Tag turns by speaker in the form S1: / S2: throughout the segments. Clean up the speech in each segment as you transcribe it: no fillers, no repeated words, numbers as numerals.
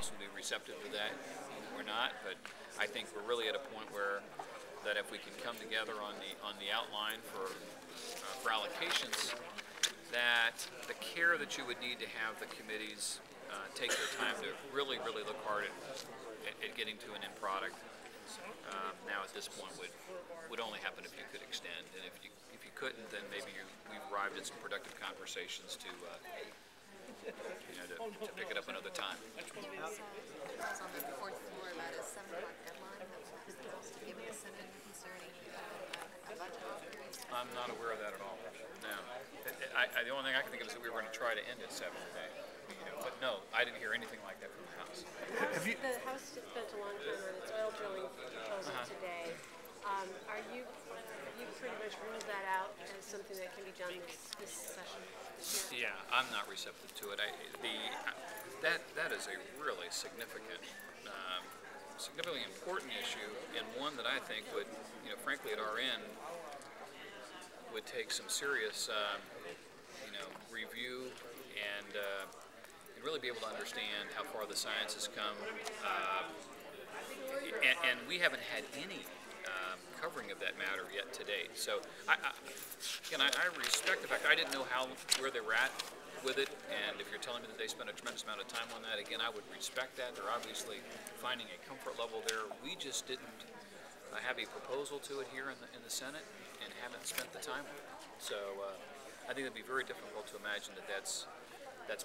S1: House will be receptive to that or not, but I think we're really at a point where that if we can come together on the outline for allocations, that the care that you would need to have the committees take their time to really look hard at getting to an end product. Now at this point would only happen if you could extend, and if you couldn't, then maybe we've arrived at some productive conversations to pick it up another time.
S2: It was on the fourth floor about a 7 o'clock deadline that was supposed to give the Senate concerning a budget authorization.
S1: I'm not aware of that at all. No. The only thing I can think of is that we were going to try to end at 7 today. But no, I didn't hear anything like that from the House.
S3: The House spent a long time on its oil drilling proposal today. Are you pretty much ruled that out as something that can be done this session?
S1: Yeah, I'm not receptive to it. That is a really significantly important issue, and one that I think would, frankly, at our end, would take some serious, review and really be able to understand how far the science has come. And we haven't had any covering of that matter yet to date. So, I respect the fact I didn't know where they were at with it, and if you're telling me that they spent a tremendous amount of time on that, again, I would respect that. They're obviously finding a comfort level there. We just didn't have a proposal to it here in the Senate and haven't spent the time on it. So, I think it'd be very difficult to imagine that that's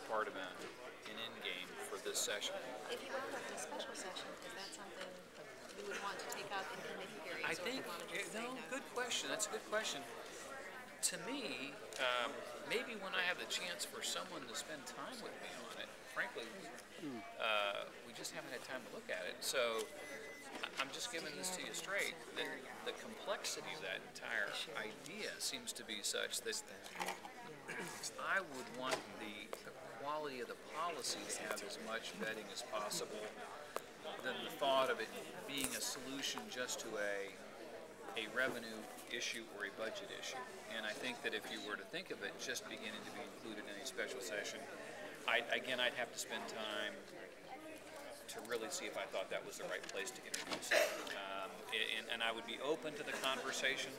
S1: part of an end game for this session.
S2: If you wound up in a special session, is that something you would want to take up in committee hearings?
S1: I think, good question. That's a good question. To me, maybe when I have the chance for someone to spend time with me on it, frankly, we just haven't had time to look at it. So I'm just giving this to you straight. The complexity of that entire idea seems to be such that I would want the quality of the policy to have as much vetting as possible than the thought of it being a solution just to a revenue issue or a budget issue. And I think that if you were to think of it just beginning to be included in a special session, I'd have to spend time to really see if I thought that was the right place to introduce it. And I would be open to the conversation,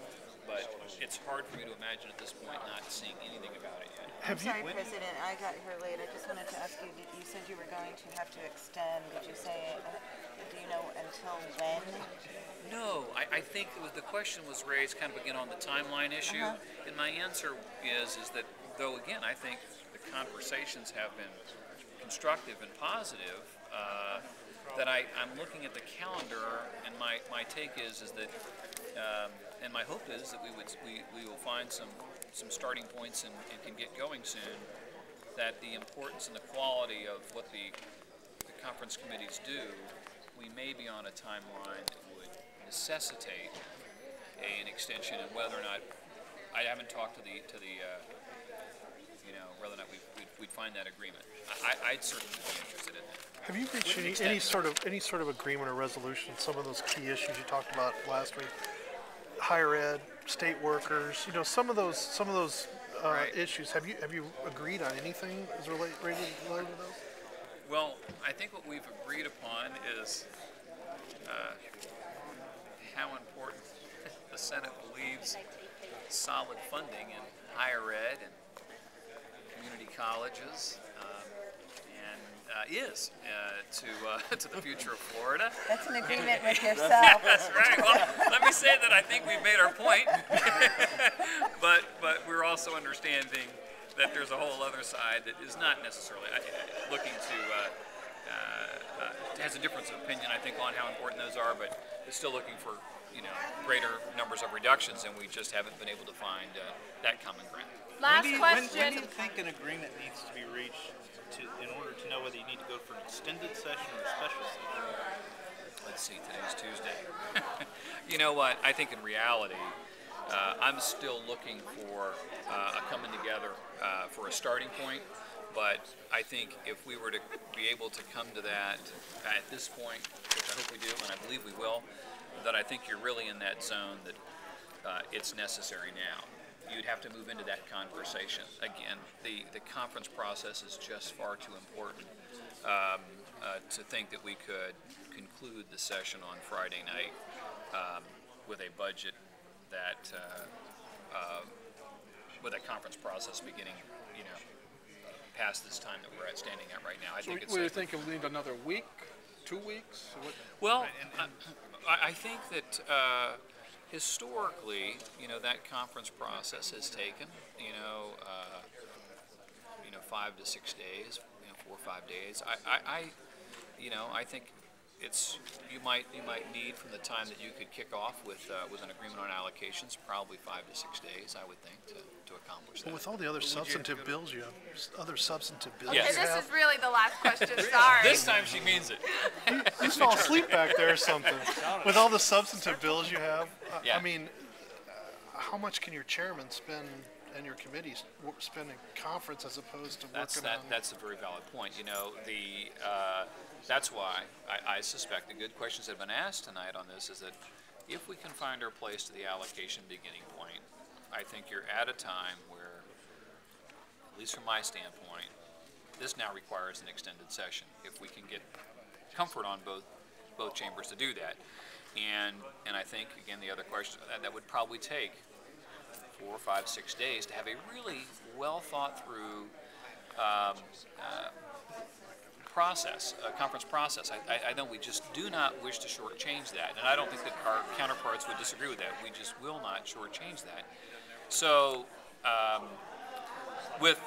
S1: but it's hard for me to imagine at this point not seeing anything about it yet.
S4: I'm sorry, President, I got here late. I just wanted to ask you, you said you were going to have to extend. Did you say, do you know until when?
S1: No, I think the question was raised kind of again on the timeline issue, and my answer is that though again I think the conversations have been constructive and positive, that I'm looking at the calendar, and my take is that and my hope is that we will find some starting points and can get going soon. That the importance and the quality of what the conference committees do, we may be on a timeline that would necessitate an extension, and whether or not I haven't talked to the whether or not we'd find that agreement. I'd certainly be interested in that.
S5: Have you reached any sort of agreement or resolution? Some of those key issues you talked about last week, higher ed, state workers. Some of those
S1: right.
S5: issues. Have you agreed on anything as related to those?
S1: Well, I think what we've agreed upon is how important the Senate believes solid funding in higher ed and community colleges is to the future of Florida.
S4: That's an agreement with yourself.
S1: That's right. Well, let me say that I think we've made our point, but we're also understanding that there's a whole other side that is not necessarily looking to has a difference of opinion, I think, on how important those are, but is still looking for greater numbers of reductions, and we just haven't been able to find that common ground.
S3: Last question.
S6: When do you think an agreement needs to be reached in order to know whether you need to go for an extended session or a special session?
S1: Let's see, today's Tuesday. You know what? I think in reality, I'm still looking for a coming together for a starting point. But I think if we were to be able to come to that at this point, which I hope we do, and I believe we will, that I think you're really in that zone that it's necessary now. You'd have to move into that conversation. Again, the conference process is just far too important. to think that we could conclude the session on Friday night with a budget that, with a conference process beginning, past this time that we're standing at right now. I think it's.
S7: What do you think? We need another week, 2 weeks? What?
S1: Well, I think that historically, that conference process has taken, 5 to 6 days, 4 or 5 days. I think you might need from the time that you could kick off with an agreement on allocations, probably 5 to 6 days, I would think, to accomplish that.
S5: But with all the other substantive bills you have,
S1: Yes.
S2: And this is really the last question, sorry.
S1: This time she means it.
S5: You fall asleep back there or something. With all the substantive bills you have,
S1: Yeah.
S5: I mean, how much can your chairman spend and your committees spend in conference as opposed to working on?
S1: That's a very valid point. That's why I suspect the good questions that have been asked tonight on this is that if we can find our place to the allocation beginning point, I think you're at a time where, at least from my standpoint, this now requires an extended session. If we can get comfort on both chambers to do that, and I think again the other question that would probably take 4, 5, 6 days to have a really well thought through process, a conference process. I know we just do not wish to shortchange that, and I don't think that our counterparts would disagree with that. We just will not shortchange that. So, with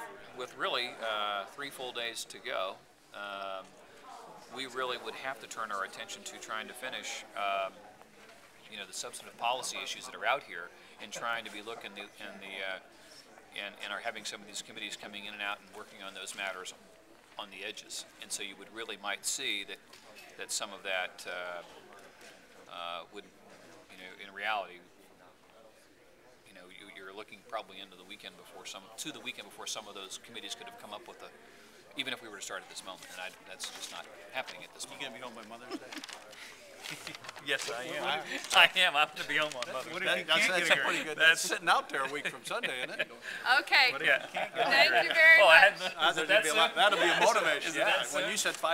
S1: really 3 full days to go, we really would have to turn our attention to trying to finish, the substantive policy issues that are out here, and trying to be looking and are having some of these committees coming in and out and working on those matters on the edges. And so you would really might see that some of that would, in reality, you're looking probably into the weekend before some of those committees could have come up with even if we were to start at this moment. And that's just not happening at this moment.
S6: You gonna be home by Mother's Day?
S1: Yes, I am. I am. I'm to be home on Mother's Day.
S6: That's pretty good. That's sitting out there a week from Sunday, isn't it?
S2: Okay,
S1: Yeah.
S2: thank you very much.
S6: That'll be a motivation.
S1: Is it that
S6: When
S1: soon?
S6: you said 5